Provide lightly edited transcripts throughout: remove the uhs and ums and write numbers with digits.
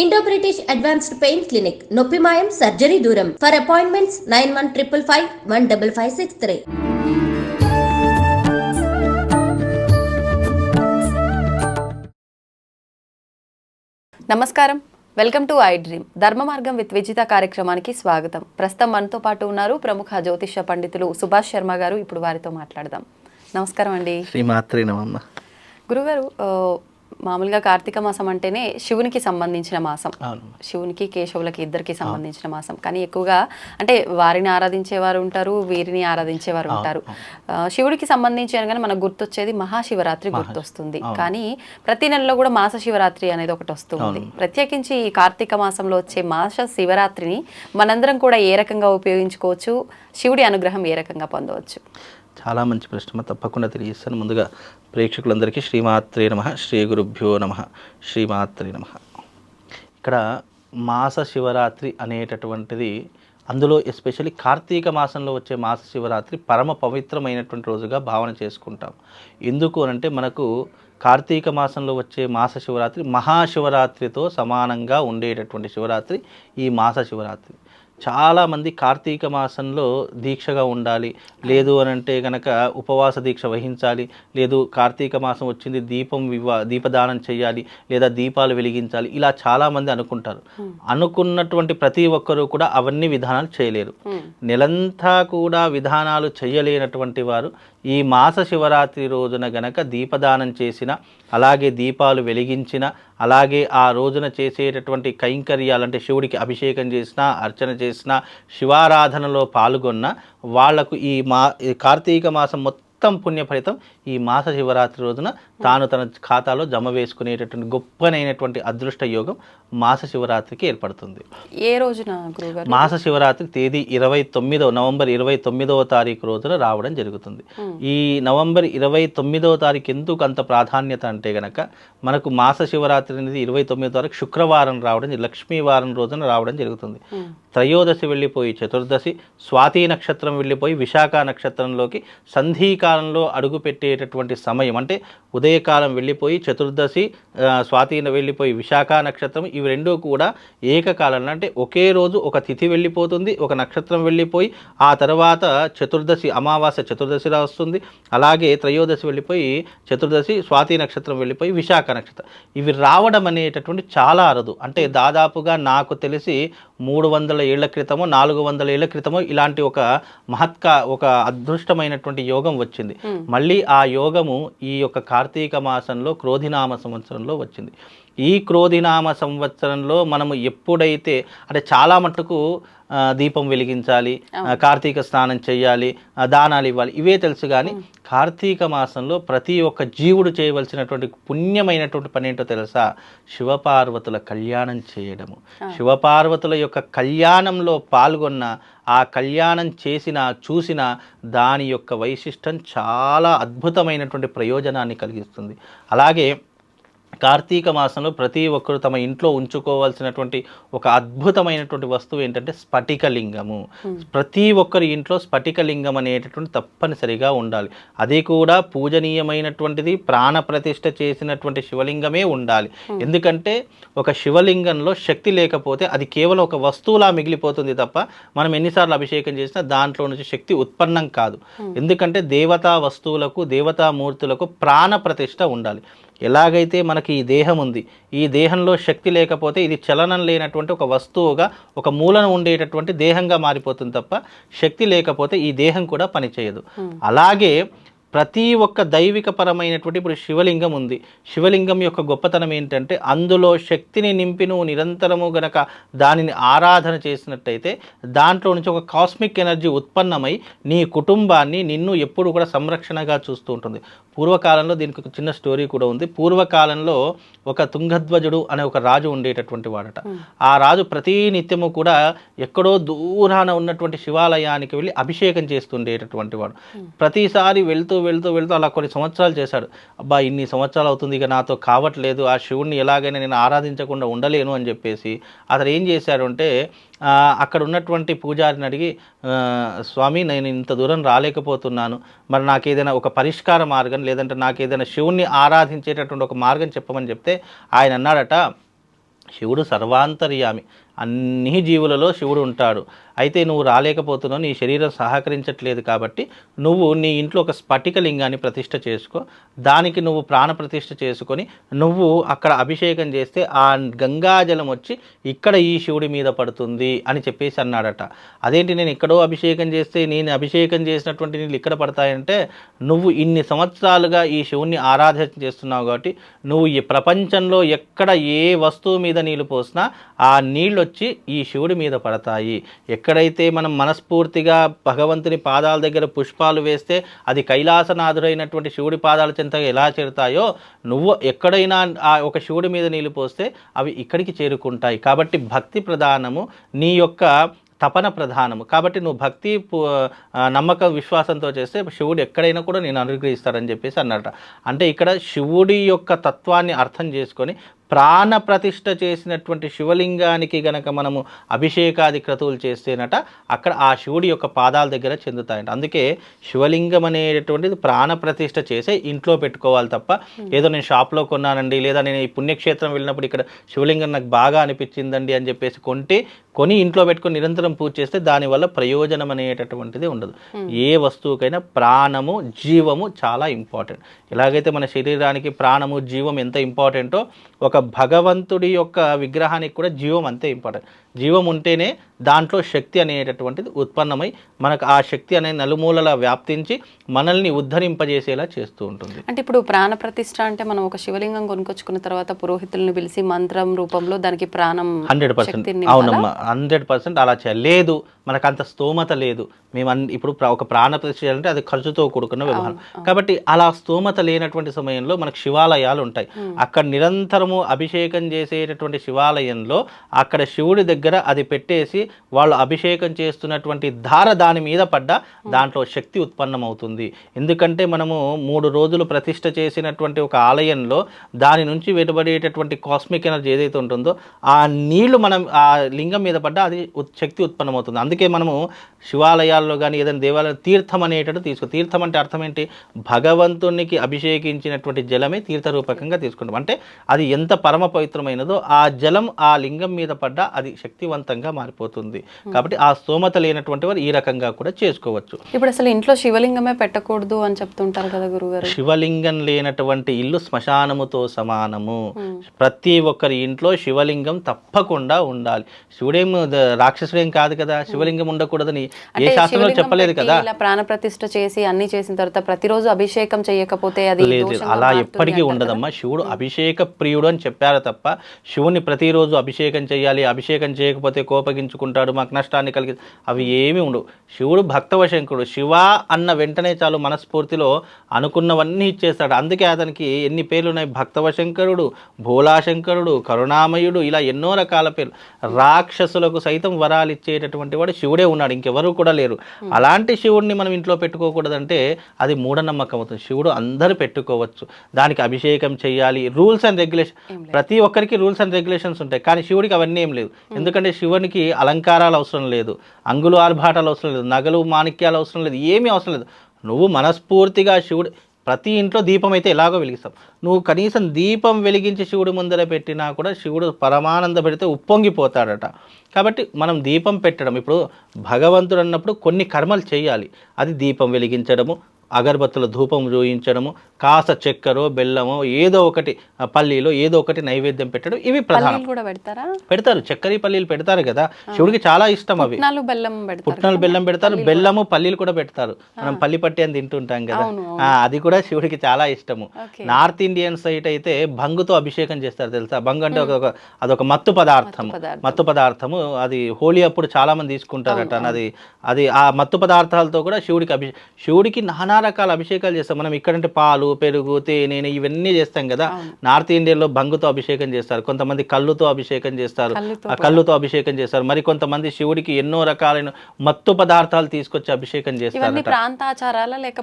Indo British advanced pain clinic నొప్పి మాయం surgery దూరం. For appointments 9155515563. నమస్కారం, వెల్కమ్ టు ఐ డ్రీమ్. ధర్మ మార్గం విత్ విజిత కార్యక్రమానికి స్వాగతం. ప్రస్తుతం మనతో పాటు ఉన్నారు ప్రముఖ జ్యోతిష్య పండితులు సుభాష్ శర్మ గారు. ఇప్పుడు వారితో మాట్లాడదాం. నమస్కారం అండి. శ్రీమాత్రి నమః. గురుగారు, మామూలుగా కార్తీక మాసం అంటేనే శివునికి సంబంధించిన మాసం. శివునికి కేశవులకి ఇద్దరికి సంబంధించిన మాసం. కానీ ఎక్కువగా అంటే వారిని ఆరాధించేవారు ఉంటారు, వీరిని ఆరాధించేవారు ఉంటారు. శివుడికి సంబంధించి అనగానే మనకు గుర్తొచ్చేది మహాశివరాత్రి గుర్తొస్తుంది. కానీ ప్రతి నెలలో కూడా మాస శివరాత్రి అనేది ఒకటి వస్తుంది. ప్రత్యేకించి ఈ కార్తీక మాసంలో వచ్చే మాస శివరాత్రిని మనందరం కూడా ఏ రకంగా ఉపయోగించుకోవచ్చు, శివుడి అనుగ్రహం ఏ రకంగా పొందవచ్చు? చాలా మంచి ప్రశ్న, తప్పకుండా తెలియజేస్తాను. ముందుగా ప్రేక్షకులందరికీ శ్రీమాత్రే నమః, శ్రీ గురుభ్యో నమః, శ్రీమాత్రే నమః. ఇక్కడ మాస శివరాత్రి అనేటటువంటిది, అందులో ఎస్పెషల్లీ కార్తీక మాసంలో వచ్చే మాస శివరాత్రి పరమ పవిత్రమైనటువంటి రోజుగా భావన చేసుకుంటాం. ఎందుకు అనంటే మనకు కార్తీక మాసంలో వచ్చే మాస శివరాత్రి మహాశివరాత్రితో సమానంగా ఉండేటటువంటి శివరాత్రి ఈ మాస శివరాత్రి. చాలామంది కార్తీక మాసంలో దీక్షగా ఉండాలి, లేదు అని అంటే కనుక ఉపవాస దీక్ష వహించాలి, లేదు కార్తీక మాసం వచ్చింది దీపదానం చేయాలి, లేదా దీపాలు వెలిగించాలి, ఇలా చాలామంది అనుకుంటారు. అనుకున్నటువంటి ప్రతి ఒక్కరూ కూడా అవన్నీ విధానాలు చేయలేరు. నెలంతా కూడా విధానాలు చేయలేనటువంటి వారు ఈ మాస శివరాత్రి రోజున గనక దీపదానం చేసిన, అలాగే దీపాలు వెలిగించిన, అలాగే ఆ రోజున చేసేటటువంటి కైంకర్యాలు అంటే శివుడికి అభిషేకం చేసిన, అర్చన చేసిన, శివారాధనలో పాల్గొన్న వాళ్లకు ఈ కార్తీక మాసం మొత్తం పుణ్యఫలితం ఈ మాస శివరాత్రి రోజున తాను తన ఖాతాలో జమ వేసుకునేటటువంటి గొప్పనైనటువంటి అదృష్ట యోగం మాస శివరాత్రికి ఏర్పడుతుంది. ఏ రోజున గురుగారు? మాస శివరాత్రి తేదీ నవంబర్ 29వ తారీఖు రోజున రావడం జరుగుతుంది. ఈ నవంబర్ 29వ తారీఖు ఎందుకు అంత ప్రాధాన్యత అంటే గనక మనకు మాస శివరాత్రి అనేది 29వ తారీఖు శుక్రవారం రావడం, లక్ష్మీవారం రోజున రావడం జరుగుతుంది. త్రయోదశి వెళ్ళిపోయి చతుర్దశి, స్వాతి నక్షత్రం వెళ్ళిపోయి విశాఖ నక్షత్రంలోకి సంధికాలంలో అడుగు పెట్టేటటువంటి సమయం. అంటే ఉదయకాలం వెళ్ళిపోయి చతుర్దశి, స్వాతిన వెళ్ళిపోయి విశాఖ నక్షత్రం, ఇవి రెండూ కూడా ఏకకాలంలో అంటే ఒకే రోజు ఒక తిథి వెళ్ళిపోతుంది, ఒక నక్షత్రం వెళ్ళిపోయి ఆ తర్వాత చతుర్దశి అమావాస్య చతుర్దశిలా వస్తుంది. అలాగే త్రయోదశి వెళ్ళిపోయి చతుర్దశి, స్వాతి నక్షత్రం వెళ్ళిపోయి విశాఖ నక్షత్రం. ఇవి రావడం అనేటటువంటి చాలా అరుదు. అంటే దాదాపుగా నాకు తెలిసి 300 ఏళ్ల క్రితమో 400 ఏళ్ల క్రితమో ఇలాంటి ఒక అదృష్టమైనటువంటి యోగం వచ్చింది. మళ్ళీ ఆ యోగము ఈ యొక్క కార్తీక మాసంలో క్రోధినామ సంవత్సరంలో వచ్చింది. ఈ క్రోధినామ సంవత్సరంలో మనము ఎప్పుడైతే అంటే చాలా మట్టుకు దీపం వెలిగించాలి, కార్తీక స్నానం చేయాలి, దానాలు ఇవ్వాలి, ఇవే తెలుసు. కానీ కార్తీక మాసంలో ప్రతి ఒక్క జీవుడు చేయవలసినటువంటి పుణ్యమైనటువంటి పని ఏంటో తెలుసా? శివపార్వతుల కళ్యాణం చేయడము. శివపార్వతుల యొక్క కళ్యాణంలో పాల్గొన్న, ఆ కళ్యాణం చూసిన దాని యొక్క వైశిష్టం చాలా అద్భుతమైనటువంటి ప్రయోజనాన్ని కలిగిస్తుంది. అలాగే కార్తీక మాసంలో ప్రతి ఒక్కరు తమ ఇంట్లో ఉంచుకోవాల్సినటువంటి ఒక అద్భుతమైనటువంటి వస్తువు ఏంటంటే స్ఫటికలింగము. ప్రతి ఒక్కరి ఇంట్లో స్ఫటికలింగం అనేటటువంటి తప్పనిసరిగా ఉండాలి. అది కూడా పూజనీయమైనటువంటిది, ప్రాణప్రతిష్ఠ చేసినటువంటి శివలింగమే ఉండాలి. ఎందుకంటే ఒక శివలింగంలో శక్తి లేకపోతే అది కేవలం ఒక వస్తువులా మిగిలిపోతుంది తప్ప మనం ఎన్నిసార్లు అభిషేకం చేసినా దాంట్లో నుంచి శక్తి ఉత్పన్నం కాదు. ఎందుకంటే దేవతా వస్తువులకు, దేవతామూర్తులకు ప్రాణప్రతిష్ఠ ఉండాలి. ఎలాగైతే మనకి ఈ దేహం ఉంది, ఈ దేహంలో శక్తి లేకపోతే ఇది చలనం లేనటువంటి ఒక వస్తువుగా, ఒక మూలన ఉండేటటువంటి దేహంగా మారిపోతుంది తప్ప శక్తి లేకపోతే ఈ దేహం కూడా పనిచేయదు. అలాగే ప్రతి ఒక్క దైవిక పరమైనటువంటి ఇప్పుడు శివలింగం ఉంది. శివలింగం యొక్క గొప్పతనం ఏంటంటే అందులో శక్తిని నింపి నువ్వు నిరంతరము గనక దానిని ఆరాధన చేసినట్టయితే దాంట్లో నుంచి ఒక కాస్మిక్ ఎనర్జీ ఉత్పన్నమై నీ కుటుంబాన్ని, నిన్ను ఎప్పుడు కూడా సంరక్షణగా చూస్తూ ఉంటుంది. పూర్వకాలంలో దీనికి ఒక చిన్న స్టోరీ కూడా ఉంది. పూర్వకాలంలో ఒక తుంగధ్వజుడు అనే ఒక రాజు ఉండేటటువంటి వాడట. ఆ రాజు ప్రతి నిత్యము కూడా ఎక్కడో దూరాన ఉన్నటువంటి శివాలయానికి వెళ్ళి అభిషేకం చేస్తుండేటటువంటి వాడు. ప్రతిసారి వెళ్తూ అలా కొన్ని సంవత్సరాలు చేశాడు. అబ్బా ఇన్ని సంవత్సరాలు అవుతుంది, ఇక నాతో కావట్లేదు, ఆ శివుణ్ణి ఎలాగైనా నేను ఆరాధించకుండా ఉండలేను అని చెప్పేసి అతను ఏం చేశాడు అంటే అక్కడ ఉన్నటువంటి పూజారిని అడిగి, స్వామి నేను ఇంత దూరం రాలేకపోతున్నాను, మరి నాకు ఏదైనా ఒక పరిష్కార మార్గం, లేదంటే నాకు ఏదైనా శివుణ్ణి ఆరాధించేటటువంటి ఒక మార్గం చెప్పమని చెప్తే ఆయన అన్నాడట, శివుడు సర్వాంతర్యామి, అన్ని జీవులలో శివుడు ఉంటాడు. అయితే నువ్వు రాలేకపోతున్నావు, నీ శరీరం సహకరించట్లేదు కాబట్టి నువ్వు నీ ఇంట్లో ఒక స్ఫటిక లింగాన్ని ప్రతిష్ఠ చేసుకో, దానికి నువ్వు ప్రాణ ప్రతిష్ఠ చేసుకొని నువ్వు అక్కడ అభిషేకం చేస్తే ఆ గంగాజలం వచ్చి ఇక్కడ ఈ శివుడి మీద పడుతుంది అని చెప్పేసి అన్నాడట. అదేంటి నేను ఎక్కడో అభిషేకం చేస్తే నేను అభిషేకం చేసినటువంటి నీళ్ళు ఇక్కడ పడతాయంటే, నువ్వు ఇన్ని సంవత్సరాలుగా ఈ శివుణ్ణి ఆరాధన చేస్తున్నావు కాబట్టి నువ్వు ఈ ప్రపంచంలో ఎక్కడ ఏ వస్తువు మీద నీళ్ళు పోసినా ఆ నీళ్ళు వచ్చి ఈ శివుడి మీద పడతాయి. ఎక్కడైతే మనం మనస్ఫూర్తిగా భగవంతుని పాదాల దగ్గర పుష్పాలు వేస్తే అది కైలాసనాథుడైనటువంటి శివుడి పాదాల చెంతగా ఎలా చేరుతాయో, నువ్వు ఎక్కడైనా ఆ ఒక శివుడి మీద నీళ్ళు పోస్తే అవి ఇక్కడికి చేరుకుంటాయి. కాబట్టి భక్తి ప్రధానము, నీ యొక్క తపన ప్రధానము. కాబట్టి నువ్వు భక్తి నమ్మకం విశ్వాసంతో చేస్తే శివుడు ఎక్కడైనా కూడా నేను అనుగ్రహిస్తాడని చెప్పేసి అన్నట. అంటే ఇక్కడ శివుడి యొక్క తత్వాన్ని అర్థం చేసుకొని ప్రాణ ప్రతిష్ఠ చేసినటువంటి శివలింగానికి గనక మనము అభిషేకాది క్రతువులు చేస్తేనట అక్కడ ఆ శివుడి యొక్క పాదాల దగ్గర చెందుతాయంట. అందుకే శివలింగం అనేటువంటిది ప్రాణ ప్రతిష్ఠ చేసే ఇంట్లో పెట్టుకోవాలి తప్ప ఏదో నేను షాప్లో కొన్నానండి, లేదా నేను ఈ పుణ్యక్షేత్రం వెళ్ళినప్పుడు ఇక్కడ శివలింగం నాకు బాగా అనిపించిందండి అని చెప్పేసి కొని ఇంట్లో పెట్టుకొని నిరంతరం పూజ చేస్తే దానివల్ల ప్రయోజనం అనేటటువంటిది ఉండదు. ఏ వస్తువుకైనా ప్రాణము జీవము చాలా ఇంపార్టెంట్. ఎలాగైతే మన శరీరానికి ప్రాణము జీవం ఎంత ఇంపార్టెంటో ఒక భగవంతుడి యొక్క విగ్రహానికి కూడా జీవం అంతే ఇంపార్టెంట్. జీవం ఉంటేనే దాంట్లో శక్తి అనేటటువంటిది ఉత్పన్నమై మనకు ఆ శక్తి అనే నలుమూలలా వ్యాప్తించి మనల్ని ఉద్ధరింపజేసేలా చేస్తూ ఉంటుంది. అంటే ఇప్పుడు ప్రాణ ప్రతిష్ఠ అంటే మనం ఒక శివలింగం కొనుకొచ్చుకున్న తర్వాత పురోహితులను పిలిచి మంత్రం రూపంలో దానికి ప్రాణం 100%. అవునమ్మా, 100% అలా చేయలేదు. మనకు అంత స్తోమత లేదు. మేము ఇప్పుడు ఒక ప్రాణ ప్రతిష్ఠ చేయాలంటే అది ఖర్చుతో కూడుకున్న వ్యవహారం. కాబట్టి అలా స్తోమత లేనటువంటి సమయంలో మనకు శివాలయాలు ఉంటాయి. అక్కడ నిరంతరము అభిషేకం చేసేటటువంటి శివాలయంలో అక్కడ శివుడి దగ్గర అది పెట్టేసి వాళ్ళు అభిషేకం చేస్తున్నటువంటి ధార దాని మీద పడ్డ దాంట్లో శక్తి ఉత్పన్నమవుతుంది. ఎందుకంటే మనము 3 రోజులు ప్రతిష్ఠ చేసినటువంటి ఒక ఆలయంలో దాని నుంచి వెలువడేటటువంటి కాస్మిక్ ఎనర్జీ ఏదైతే ఉంటుందో ఆ నీళ్లు మనం ఆ లింగం మీద పడ్డ అది శక్తి ఉత్పన్నమవుతుంది. అందుకే మనము శివాలయాల్లో కానీ ఏదైనా దేవాలయం తీర్థం అనేటట్టు తీర్థం అంటే అర్థం ఏంటి? భగవంతునికి అభిషేకించినటువంటి జలమే తీర్థరూపకంగా తీసుకుంటాం. అంటే అది ఎంత పరమ పవిత్రమైనదో ఆ జలం ఆ లింగం మీద పడ్డ అది శక్తివంతంగా మారిపోతుంది. కాబట్టి ఆ స్తోమత లేనటువంటి వారు ఈ రకంగా కూడా చేసుకోవచ్చు. ఇప్పుడు అసలు ఇంట్లో శివలింగమే పెట్టకూడదు అని చెప్తుంటారు కదా గురుగారు. శివలింగం లేనటువంటి ఇల్లు శ్మశానముతో సమానము. ప్రతి ఒక్కరి ఇంట్లో శివలింగం తప్పకుండా ఉండాలి. శివుడేం రాక్షసుడేం కాదు కదా, శివలింగం ఉండకూడదని ఏ శాస్త్రంలో చెప్పలేదు కదా. ఇలా ప్రాణ ప్రతిష్ఠ చేసి అన్ని చేసిన తర్వాత ప్రతిరోజు అభిషేకం చేయకపోతే అది లేదు, అలా ఎప్పటికీ ఉండదమ్మా. శివుడు అభిషేక ప్రియుడు అని చెప్పారు తప్ప శివుని ప్రతిరోజు అభిషేకం చేయాలి, అభిషేకం చేయకపోతే కోపగించుకుంటాడు, మాకు నష్టాన్ని కలిగి అవి ఏమీ ఉండవు. శివుడు భక్తవశంకుడు. శివ అన్న వెంటనే చాలు మనస్ఫూర్తిలో అనుకున్నవన్నీ ఇచ్చేస్తాడు. అందుకే అతనికి ఎన్ని పేర్లు ఉన్నాయి, భక్తవశంకరుడు, భోలాశంకరుడు, కరుణామయుడు, ఇలా ఎన్నో రకాల పేర్లు. రాక్షసులకు సైతం వరాలు ఇచ్చేటటువంటి వాడు శివుడే ఉన్నాడు, ఇంకెవరు కూడా లేరు. అలాంటి శివుడిని మనం ఇంట్లో పెట్టుకోకూడదంటే అది మూఢనమ్మకం అవుతుంది. శివుడు అందరూ పెట్టుకోవచ్చు, దానికి అభిషేకం చేయాలి, రూల్స్ అండ్ రెగ్యులేషన్. ప్రతి ఒక్కరికి రూల్స్ అండ్ రెగ్యులేషన్స్ ఉంటాయి, కానీ శివుడికి అవన్నీ ఏం లేదు. ఎందుకంటే శివునికి అలంకారాలు అవసరం లేదు, అంగులు ఆర్భాటాలు అవసరం లేదు, నగలు మాణిక్యాలు అవసరం లేదు, ఏమీ అవసరం లేదు. నువ్వు మనస్ఫూర్తిగా శివుడు ప్రతి ఇంట్లో దీపం అయితే ఎలాగో వెలిగిస్తాం, నువ్వు కనీసం దీపం వెలిగించి శివుడి ముందర పెట్టినా కూడా శివుడు పరమానంద పెడితే ఉప్పొంగిపోతాడట. కాబట్టి మనం దీపం పెట్టడం, ఇప్పుడు భగవంతుడు అన్నప్పుడు కొన్ని కర్మలు చేయాలి. అది దీపం వెలిగించడము, అగరబత్తుల ధూపం చూయించడము, కాస్త చక్కెర బెల్లమో ఏదో ఒకటి, పల్లీలో ఏదో ఒకటి నైవేద్యం పెట్టడం, ఇవి ప్రధానం. పెడతారు, చక్కెర పల్లీలు పెడతారు కదా, శివుడికి చాలా ఇష్టం అవి. పుట్నాలు బెల్లం పెడతారు, బెల్లము పల్లీలు కూడా పెడతారు. మనం పల్లి పట్టి అని తింటుంటాం కదా, అది కూడా శివుడికి చాలా ఇష్టము. నార్త్ ఇండియన్ సైడ్ అయితే భంగుతో అభిషేకం చేస్తారు తెలుసా. భంగు అంటే అదొక మత్తు పదార్థము. అది హోలీ అప్పుడు చాలా మంది తీసుకుంటారట. అది ఆ మత్తు పదార్థాలతో కూడా శివుడికి నానా రకాల అభిషేకాలు చేస్తాం. మనం ఇక్కడంటే పాలు, పెరుగు, తేనె ఇవన్నీ చేస్తాం కదా. నార్త్ ఇండియాలో భంగుతో అభిషేకం చేస్తారు, కొంతమంది కళ్ళుతో అభిషేకం చేస్తారు, మరి కొంతమంది శివుడికి ఎన్నో రకాలైన మత్తు పదార్థాలు తీసుకొచ్చి అభిషేకం చేస్తారు.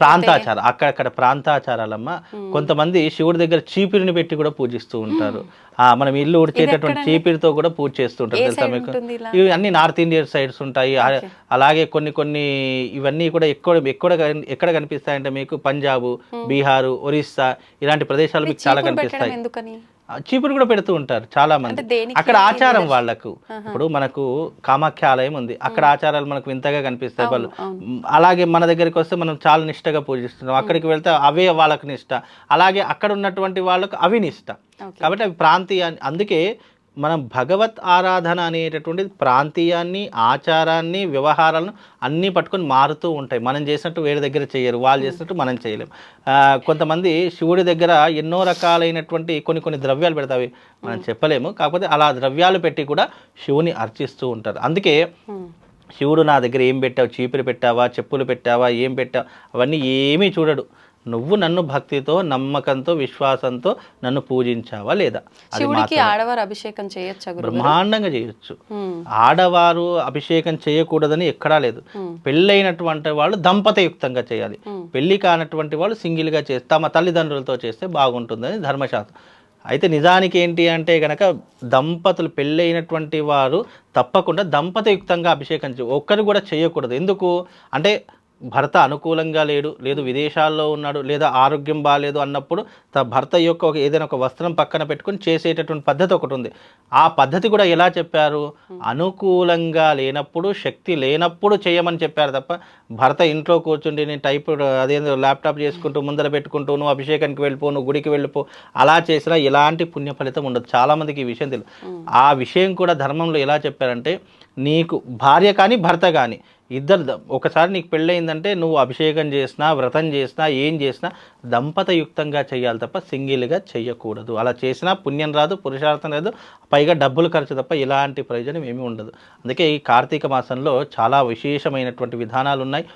ప్రాంతాచారం, అక్కడక్కడ ప్రాంతాచారాలమ్మా. కొంతమంది శివుడి దగ్గర చీపిరిని పెట్టి కూడా పూజిస్తూ ఉంటారు. మనం ఇల్లు ఉడిచేటటువంటి చీపిరితో కూడా పూజ చేస్తుంటారు తెలుసా మీకు. ఇవి అన్ని నార్త్ ఇండియన్ సైడ్స్ ఉంటాయి. అలాగే కొన్ని ఇవన్నీ కూడా ఎక్కడ కనిపిస్తాయంటే మీకు పంజాబ్, బీహారు, ఒరిస్సా ఇలాంటి ప్రదేశాలు మీకు చాలా కనిపిస్తాయి. చీపురు కూడా పెడుతూ ఉంటారు చాలా మంది. అంటే దేనికి అక్కడ ఆచారం వాళ్ళకు. ఇప్పుడు మనకు కామాఖ్య ఆలయం ఉంది, అక్కడ ఆచారాలు మనకు వింతగా కనిపిస్తాయి. వాళ్ళు అలాగే మన దగ్గరికి వస్తే మనం చాలా నిష్టగా పూజిస్తున్నాం, అక్కడికి వెళ్తే అవే వాళ్ళకు నిష్ట, అలాగే అక్కడ ఉన్నటువంటి వాళ్ళకు అవి నిష్ట. కాబట్టి అవి ప్రాంతీయ. అందుకే మనం భగవత్ ఆరాధన అనేటటువంటిది ప్రాంతీయాన్ని, ఆచారాన్ని, వ్యవహారాలను అన్నీ పట్టుకొని మారుతూ ఉంటాయి. మనం చేసినట్టు వేరే దగ్గర చేయరు, వాళ్ళు చేసినట్టు మనం చేయలేం. కొంతమంది శివుడి దగ్గర ఎన్నో రకాలైనటువంటి కొన్ని ద్రవ్యాలు పెడతాయి, మనం చెప్పలేము. కాకపోతే అలా ద్రవ్యాలు పెట్టి కూడా శివుని అర్చిస్తూ ఉంటారు. అందుకే శివుడు నా దగ్గర ఏం పెట్టావు, చీపురు పెట్టావా, చెప్పులు పెట్టావా, ఏం పెట్టావు, అవన్నీ ఏమీ చూడడు. నువ్వు నన్ను భక్తితో, నమ్మకంతో, విశ్వాసంతో నన్ను పూజించావా లేదా. శివుడికి ఆడవారు అభిషేకం చేయొచ్చా? బ్రహ్మాండంగా చేయొచ్చు. ఆడవారు అభిషేకం చేయకూడదని ఎక్కడా లేదు. పెళ్ళైనటువంటి వాళ్ళు దంపతయుక్తంగా చేయాలి, పెళ్లి కానటువంటి వాళ్ళు సింగిల్గా చేస్తే తమ తల్లిదండ్రులతో చేస్తే బాగుంటుందని ధర్మశాస్త్రం. అయితే నిజానికి ఏంటి అంటే కనుక దంపతులు పెళ్ళైనటువంటి వారు తప్పకుండా దంపతయుక్తంగా అభిషేకం ఒక్కరు కూడా చేయకూడదు. ఎందుకు అంటే భర్త అనుకూలంగా లేడు, లేదు విదేశాల్లో ఉన్నాడు, లేదా ఆరోగ్యం బాగాలేదు అన్నప్పుడు భర్త యొక్క ఏదైనా ఒక వస్త్రం పక్కన పెట్టుకుని చేసేటటువంటి పద్ధతి ఒకటి ఉంది. ఆ పద్ధతి కూడా ఎలా చెప్పారు, అనుకూలంగా లేనప్పుడు, శక్తి లేనప్పుడు చేయమని చెప్పారు తప్ప భర్త ఇంట్లో కూర్చుండి నేను టైప్ అదేదో ల్యాప్టాప్ చేసుకుంటూ ముందర పెట్టుకుంటూ నువ్వు అభిషేకానికి వెళ్ళిపో, నువ్వు గుడికి వెళ్ళిపో, అలా చేసినా ఎలాంటి పుణ్య ఫలితం ఉండదు. చాలామందికి ఈ విషయం తెలియదు. ఆ విషయం కూడా ధర్మంలో ఎలా చెప్పారంటే, నీకు భార్య కానీ భర్త కానీ ఇద్దరు ఒకసారి నీకు పెళ్ళయిందంటే నువ్వు అభిషేకం చేసినా, వ్రతం చేసినా, ఏం చేసినా దంపతయుక్తంగా చేయాలి తప్ప సింగిల్గా చేయకూడదు. అలా చేసినా పుణ్యం రాదు, పురుషార్థం రాదు, పైగా డబ్బులు ఖర్చు తప్ప ఎలాంటి ప్రయోజనం ఏమీ ఉండదు. అందుకే ఈ కార్తీక మాసంలో చాలా విశేషమైనటువంటి విధానాలు ఉన్నాయి.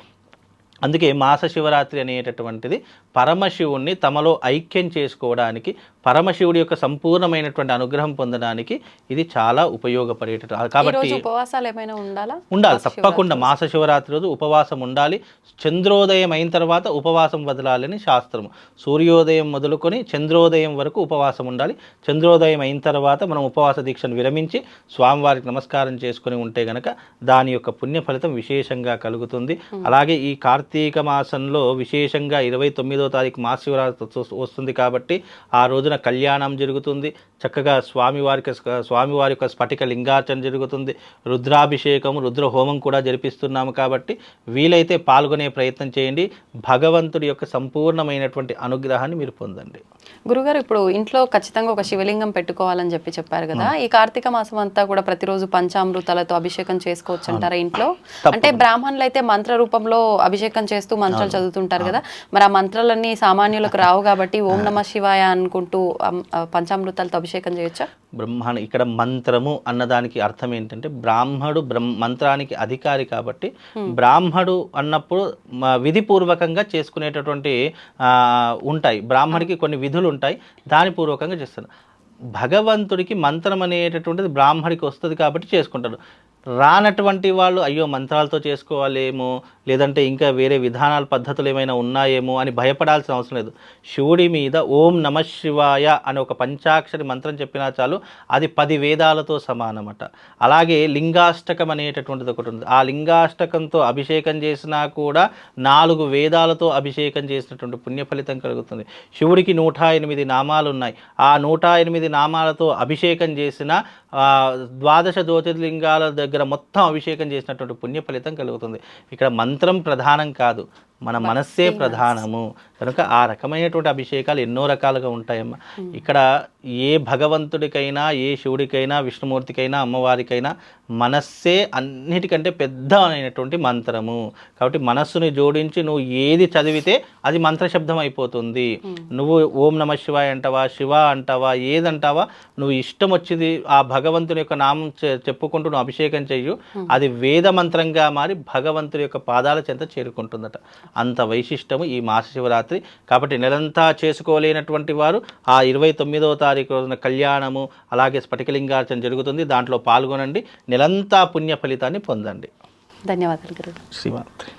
అందుకే మాస శివరాత్రి అనేటటువంటిది పరమశివుణ్ణి తమలో ఐక్యం చేసుకోవడానికి, పరమశివుడి యొక్క సంపూర్ణమైనటువంటి అనుగ్రహం పొందడానికి ఇది చాలా ఉపయోగపడేటటువంటి. కాబట్టి ఉపవాసాలు ఏమైనా ఉండాలి తప్పకుండా. మాస శివరాత్రి రోజు ఉపవాసం ఉండాలి. చంద్రోదయం అయిన తర్వాత ఉపవాసం వదలాలని శాస్త్రము. సూర్యోదయం మొదలుకొని చంద్రోదయం వరకు ఉపవాసం ఉండాలి. చంద్రోదయం అయిన తర్వాత మనం ఉపవాస దీక్షను విరమించి స్వామివారికి నమస్కారం చేసుకుని ఉంటే గనక దాని యొక్క పుణ్య ఫలితం విశేషంగా కలుగుతుంది. అలాగే ఈ కార్తీక మాసంలో విశేషంగా 29వ తారీఖు మహాశివరాత్రి వస్తుంది కాబట్టి ఆ రోజున కళ్యాణం జరుగుతుంది. చక్కగా స్వామివారి యొక్క స్ఫటిక లింగార్చన జరుగుతుంది. రుద్రాభిషేకం, రుద్ర హోమం కూడా జరిపిస్తున్నాము కాబట్టి వీలైతే పాల్గొనే ప్రయత్నం చేయండి. భగవంతుడి యొక్క సంపూర్ణమైనటువంటి అనుగ్రహాన్ని మీరు పొందండి. గురుగారు, ఇప్పుడు ఇంట్లో ఖచ్చితంగా ఒక శివలింగం పెట్టుకోవాలని చెప్పారు కదా, ఈ కార్తీక మాసం అంతా కూడా ప్రతిరోజు పంచామృతాలతో అభిషేకం చేసుకోవచ్చు అంటారా ఇంట్లో? అంటే బ్రాహ్మణులు అయితే మంత్ర రూపంలో అభిషేకం చేస్తూ మంత్రాలు చదువుతుంటారు కదా, మరి ఆ మంత్రాలన్నీ సామాన్యులకు రావు కాబట్టి ఓం నమ శివాయ అనుకుంటూ పంచామృతాలతో అభిషేకం చేయొచ్చా? ఇక్కడ మంత్రము అన్నదానికి అర్థం ఏంటంటే బ్రాహ్మడు మంత్రానికి అధికారి కాబట్టి బ్రాహ్మడు అన్నప్పుడు విధిపూర్వకంగా చేసుకునేటటువంటి ఉంటాయి. బ్రాహ్మడికి కొన్ని విధులు ఉంటాయి, దాని పూర్వకంగా చేస్తారు. భగవంతుడికి మంత్రం అనేటటువంటిది బ్రాహ్మడికి వస్తుంది కాబట్టి చేసుకుంటారు. రానటువంటి వాళ్ళు అయ్యో మంత్రాలతో చేసుకోవాలేమో, లేదంటే ఇంకా వేరే విధానాల పద్ధతులు ఏమైనా ఉన్నాయేమో అని భయపడాల్సిన అవసరం లేదు. శివుడి మీద ఓం నమ శివాయ అనే ఒక పంచాక్షరి మంత్రం చెప్పినా చాలు, అది 10 వేదాలతో సమానమట. అలాగే లింగాష్టకం అనేటటువంటిది ఒకటి ఉంది. ఆ లింగాష్టకంతో అభిషేకం చేసినా కూడా 4 వేదాలతో అభిషేకం చేసినటువంటి పుణ్య ఫలితం కలుగుతుంది. శివుడికి 108 నామాలు ఉన్నాయి. ఆ 108 నామాలతో అభిషేకం చేసిన 12 జ్యోతిర్లింగాల దగ్గర మొత్తం అభిషేకం చేసినటువంటి పుణ్య ఫలితం కలుగుతుంది. ఇక్కడ మంత్రం ప్రధానం కాదు, మన మనస్సే ప్రధానము కనుక ఆ రకమైనటువంటి అభిషేకాలు ఎన్నో రకాలుగా ఉంటాయమ్మా. ఇక్కడ ఏ భగవంతుడికైనా, ఏ శివుడికైనా, విష్ణుమూర్తికైనా, అమ్మవారికైనా మనస్సే అన్నిటికంటే పెద్ద అయినటువంటి మంత్రము. కాబట్టి మనస్సుని జోడించి నువ్వు ఏది చదివితే అది మంత్రశబ్దం అయిపోతుంది. నువ్వు ఓం నమ శివాయ అంటావా, శివ అంటావా, ఏదంటావా, నువ్వు ఇష్టం వచ్చింది ఆ భగవంతుని యొక్క నామం చెప్పుకుంటూ నువ్వు అభిషేకం చెయ్యు, అది వేద మంత్రంగా మారి భగవంతుడి యొక్క పాదాల చెంత చేరుకుంటుందట. అంత వైశిష్టము ఈ మాస శివరాత్రి. కాబట్టి నెలంతా చేసుకోలేనటువంటి వారు ఆ 29వ తారీఖు రోజున కళ్యాణము, అలాగే స్ఫటికలింగార్చన జరుగుతుంది, దాంట్లో పాల్గొనండి, నెలంతా పుణ్య ఫలితాన్ని పొందండి. ధన్యవాదాలు గురువు. శ్రీమాత్రి.